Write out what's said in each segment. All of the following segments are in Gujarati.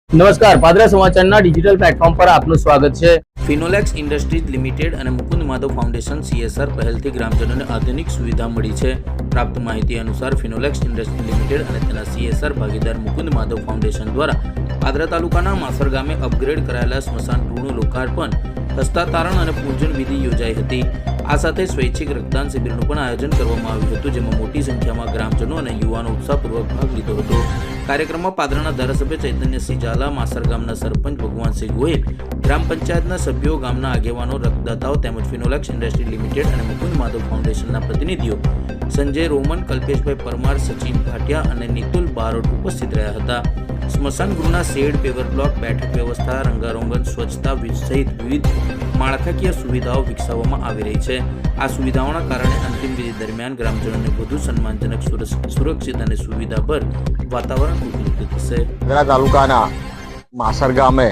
નમસ્કાર, પાદરા સમાચારના ડિજિટલ પ્લેટફોર્મ પર આપનું સ્વાગત છે। ફિનોલેક્સ ઇન્ડસ્ટ્રીઝ લિમિટેડ અને મુકુંદ માધવ ફાઉન્ડેશન CSR પહેલથી ગ્રામજનોને આધુનિક સુવિધા મળી છે। પ્રાપ્ત માહિતી અનુસાર ફિનોલેક્સ ઇન્ડસ્ટ્રીઝ લિમિટેડ અને તેના CSR ભાગીદાર મુકુંદ માધવ ફાઉન્ડેશન દ્વારા પાદરા તાલુકાના માસર ગામે અપગ્રેડ કરાયેલા સ્મશાન ગૃહનું લોકાર્પણ, હસ્તાતારણ અને પૂજન વિધિ યોજાઈ હતી। આ સાથે સ્વૈચ્છિક રક્તદાન શિબિરનું પણ આયોજન કરવામાં આવ્યું હતું, જેમાં મોટી સંખ્યામાં ગ્રામજનો અને યુવાનો ઉત્સાહપૂર્વક ભાગ લીધો હતો। કાર્યક્રમમાં પાદરાના ધારાસભ્ય ચૈતન્યસિંહ ઝાલા, માસર ગામના સરપંચ ભગવાનસિંહ ગોહિલ, ગ્રામ પંચાયતના સભ્યો, ગામના આગેવાનો, રક્તદાતાઓ તેમજ ફિનોલેક્સ ઇન્ડસ્ટ્રી લિમિટેડ અને મુકુંદ માધવ ફાઉન્ડેશનના પ્રતિનિધિઓ સંજય રોમન, કલ્પેશભાઈ પરમાર, સચિન ભાટિયા અને નિતુલ બારોટ ઉપસ્થિત રહ્યા હતા। સ્મશાન ગૃહના શેડ, પેવર બ્લોક, બેઠક વ્યવસ્થા, રંગારોગન, સ્વચ્છતા સહિત વિવિધ માળખાકીય સુવિધાઓ વિકસાવવામાં આવી રહી છે। આ સુવિધાઓના કારણે અંતિમ વિધિ દરમિયાન ગ્રામજનોને વધુ સન્માનજનક, સુરક્ષિત અને સુવિધાભર વાતાવરણ ઉપલબ્ધ થશે। પાદરા તાલુકાના માસર ગામે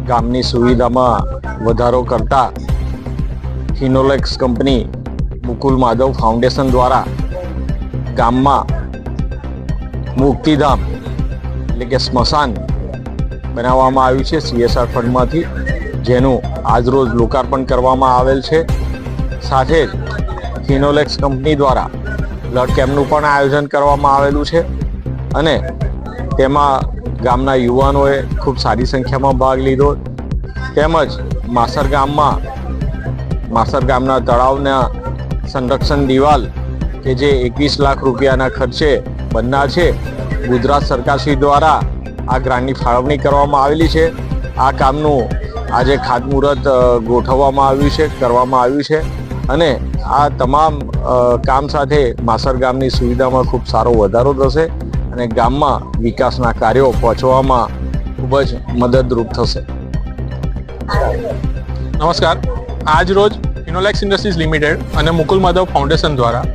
ગામની સુવિધામાં વધારો કરતા ફિનોલેક્સ કંપની મુકુલ માધવ ફાઉન્ડેશન દ્વારા ગામમાં મુક્તિધામ એટલે કે સ્મશાન બનાવવામાં આવ્યું છે CSR ફંડમાંથી, જેનું આજરોજ લોકાર્પણ કરવામાં આવેલ છે। સાથે જ ફિનોલેક્સ કંપની દ્વારા બ્લડ કેમ્પનું પણ આયોજન કરવામાં આવેલું છે અને તેમાં ગામના યુવાનોએ ખૂબ સારી સંખ્યામાં ભાગ લીધો। તેમજ માસર ગામના તળાવના સંરક્ષણ દિવાલ કે જે 21 લાખ રૂપિયાના ખર્ચે બનનાર છે, ગુજરાત સરકારશ્રી દ્વારા આ ગ્રાન્ટની ફાળવણી કરવામાં આવેલી છે। આ કામનું આજે ખાતમુહૂર્ત કરવામાં આવ્યું છે અને આ તમામ કામ સાથે માસર ગામની સુવિધામાં ખૂબ સારો વધારો થશે અને ગામમાં વિકાસના કાર્યો પહોંચવામાં ખૂબ જ મદદરૂપ થશે। નમસ્કાર, આજ રોજ ફિનોલેક્સ ઇન્ડસ્ટ્રીઝ લિમિટેડ અને મુકુલ માધવ ફાઉન્ડેશન દ્વારા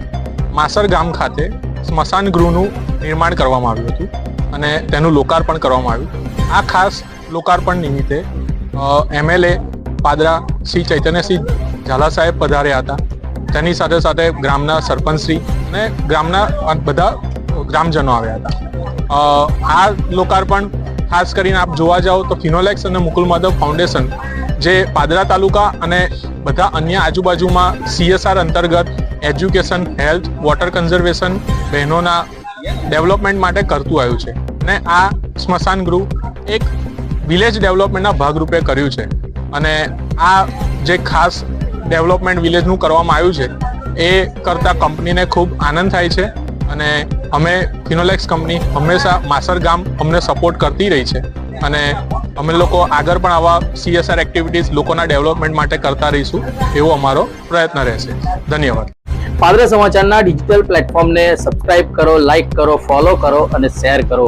માસર ગામ ખાતે સ્મશાન ગૃહનું નિર્માણ કરવામાં આવ્યું હતું અને તેનું લોકાર્પણ કરવામાં આવ્યું। આ ખાસ લોકાર્પણ નિમિત્તે MLA પાદરા શ્રી ચૈતન્યસિંહ ઝાલા સાહેબ પધાર્યા હતા। તેની સાથે સાથે ગ્રામના સરપંચશ્રી અને ગામના બધા ગ્રામજનો આવ્યા હતા। આ લોકાર્પણ ખાસ કરીને આપ જોવા જાઓ તો ફિનોલેક્સ અને મુકુલ માધવ ફાઉન્ડેશન જે પાદરા તાલુકા અને બધા અન્ય આજુબાજુમાં CSR અંતર્ગત એજ્યુકેશન, હેલ્થ, વોટર કન્ઝર્વેશન, બહેનોના ડેવલપમેન્ટ માટે કરતું આવ્યું છે અને આ સ્મશાન ગૃહ એક વિલેજ ડેવલપમેન્ટના ભાગરૂપે કર્યું છે અને આ જે ખાસ ડેવલપમેન્ટ વિલેજનું કરવામાં આવ્યું છે એ કરતાં કંપનીને ખૂબ આનંદ થાય છે અને અમે ફિનોલેક્સ કંપની હંમેશા માસર ગામ અમને સપોર્ટ કરતી રહી છે અને અમે લોકો આગળ પણ આવા CSR એક્ટિવિટીઝ લોકોના ડેવલપમેન્ટ માટે કરતા રહીશું એવો અમારો પ્રયત્ન રહેશે। ધન્યવાદ। પાદરા સમાચારના ડિજિટલ પ્લેટફોર્મને સબસ્ક્રાઇબ કરો, લાઇક કરો, ફોલો કરો અને શેર કરો।